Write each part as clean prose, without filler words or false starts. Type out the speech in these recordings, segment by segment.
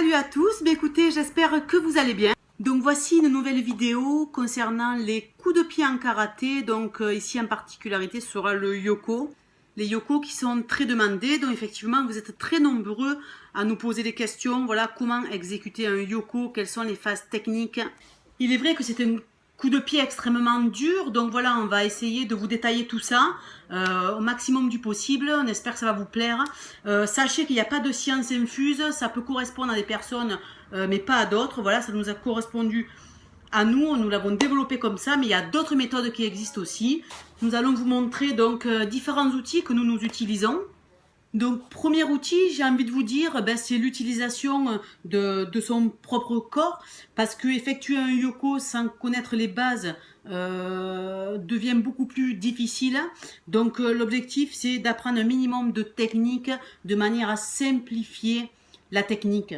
Salut à tous, écoutez, j'espère que vous allez bien. Donc voici une nouvelle vidéo concernant les coups de pied en karaté. Donc ici en particularité sera le yoko. Les yoko qui sont très demandés, donc effectivement vous êtes très nombreux à nous poser des questions. Voilà, comment exécuter un yoko, quelles sont les phases techniques. Il est vrai que c'est un coup de pied extrêmement dur, donc voilà, on va essayer de vous détailler tout ça au maximum du possible. On espère que ça va vous plaire. Sachez qu'il n'y a pas de science infuse, ça peut correspondre à des personnes mais pas à d'autres. Voilà, ça nous a correspondu à nous, nous l'avons développé comme ça, mais il y a d'autres méthodes qui existent aussi. Nous allons vous montrer donc différents outils que nous utilisons. Donc, premier outil, j'ai envie de vous dire, c'est l'utilisation de son propre corps, parce que effectuer un yoko sans connaître les bases devient beaucoup plus difficile. Donc, l'objectif, c'est d'apprendre un minimum de technique de manière à simplifier la technique,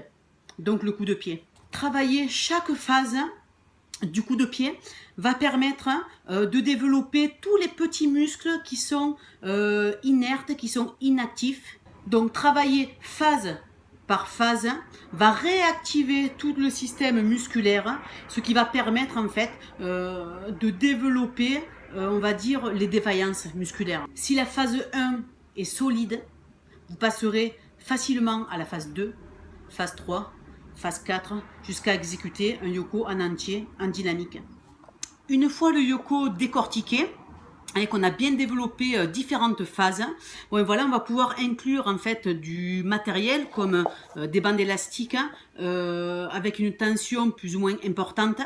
donc le coup de pied. Travailler chaque phase du coup de pied va permettre de développer tous les petits muscles qui sont inertes, qui sont inactifs. Donc travailler phase par phase va réactiver tout le système musculaire, ce qui va permettre en fait de développer, on va dire, les défaillances musculaires. Si la phase 1 est solide, vous passerez facilement à la phase 2, phase 3, phase 4, jusqu'à exécuter un yoko en entier, en dynamique. Une fois le yoko décortiqué, et qu'on a bien développé différentes phases, bon, voilà, on va pouvoir inclure en fait du matériel comme des bandes élastiques avec une tension plus ou moins importante.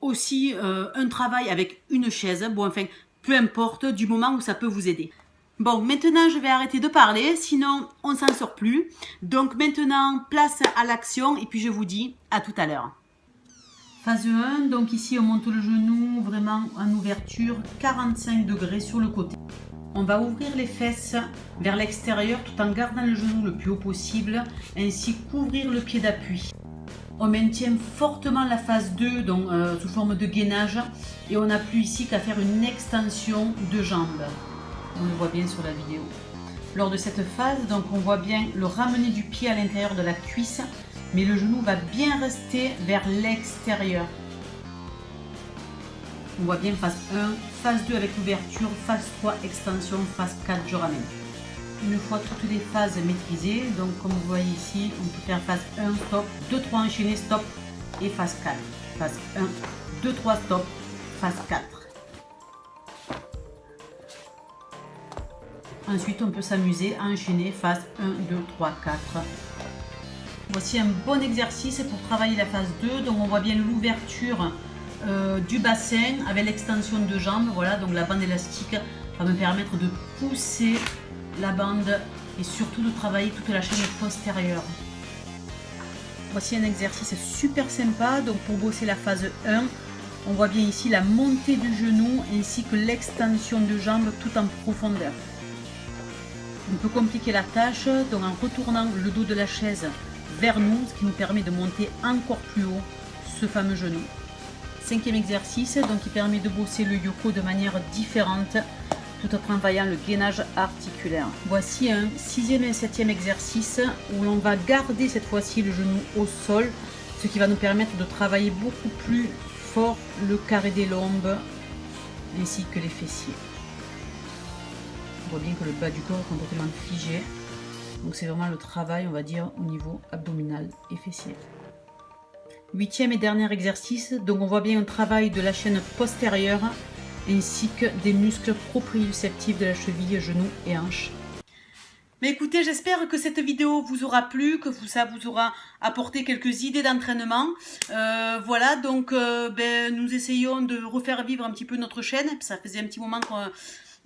Aussi un travail avec une chaise, bon enfin, peu importe, du moment où ça peut vous aider. Bon, maintenant je vais arrêter de parler, sinon on s'en sort plus. Donc maintenant, place à l'action et puis je vous dis à tout à l'heure. Phase 1, donc ici on monte le genou vraiment en ouverture, 45 degrés sur le côté. On va ouvrir les fesses vers l'extérieur tout en gardant le genou le plus haut possible, ainsi couvrir le pied d'appui. On maintient fortement la phase 2 donc, sous forme de gainage et on n'a plus ici qu'à faire une extension de jambes. On le voit bien sur la vidéo. Lors de cette phase, donc on voit bien le ramener du pied à l'intérieur de la cuisse, mais le genou va bien rester vers l'extérieur. On voit bien phase 1, phase 2 avec ouverture, phase 3 extension, phase 4 je ramène. Une fois toutes les phases maîtrisées, donc comme vous voyez ici, on peut faire phase 1, stop, 2, 3 enchaîné, stop, et phase 4. Phase 1, 2, 3, stop, phase 4. Ensuite, on peut s'amuser à enchaîner phase 1, 2, 3, 4. Voici un bon exercice pour travailler la phase 2. Donc, on voit bien l'ouverture du bassin avec l'extension de jambes. Voilà, donc la bande élastique va me permettre de pousser la bande et surtout de travailler toute la chaîne postérieure. Voici un exercice super sympa. Donc, pour bosser la phase 1, on voit bien ici la montée du genou ainsi que l'extension de jambes tout en profondeur. On peut compliquer la tâche donc en retournant le dos de la chaise vers nous, ce qui nous permet de monter encore plus haut ce fameux genou. Cinquième exercice, donc qui permet de bosser le yoko de manière différente tout en travaillant le gainage articulaire. Voici un sixième et septième exercice où l'on va garder cette fois-ci le genou au sol, ce qui va nous permettre de travailler beaucoup plus fort le carré des lombes ainsi que les fessiers. On voit bien que le bas du corps est complètement figé. Donc c'est vraiment le travail, on va dire, au niveau abdominal et fessier. Huitième et dernier exercice. Donc on voit bien un travail de la chaîne postérieure ainsi que des muscles proprioceptifs de la cheville, genoux et hanches. Mais écoutez, j'espère que cette vidéo vous aura plu, que ça vous aura apporté quelques idées d'entraînement. Voilà, donc nous essayons de refaire vivre un petit peu notre chaîne. Ça faisait un petit moment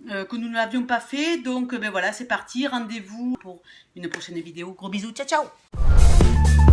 que nous ne l'avions pas fait, donc voilà, c'est parti, rendez-vous pour une prochaine vidéo. Gros bisous, ciao ciao.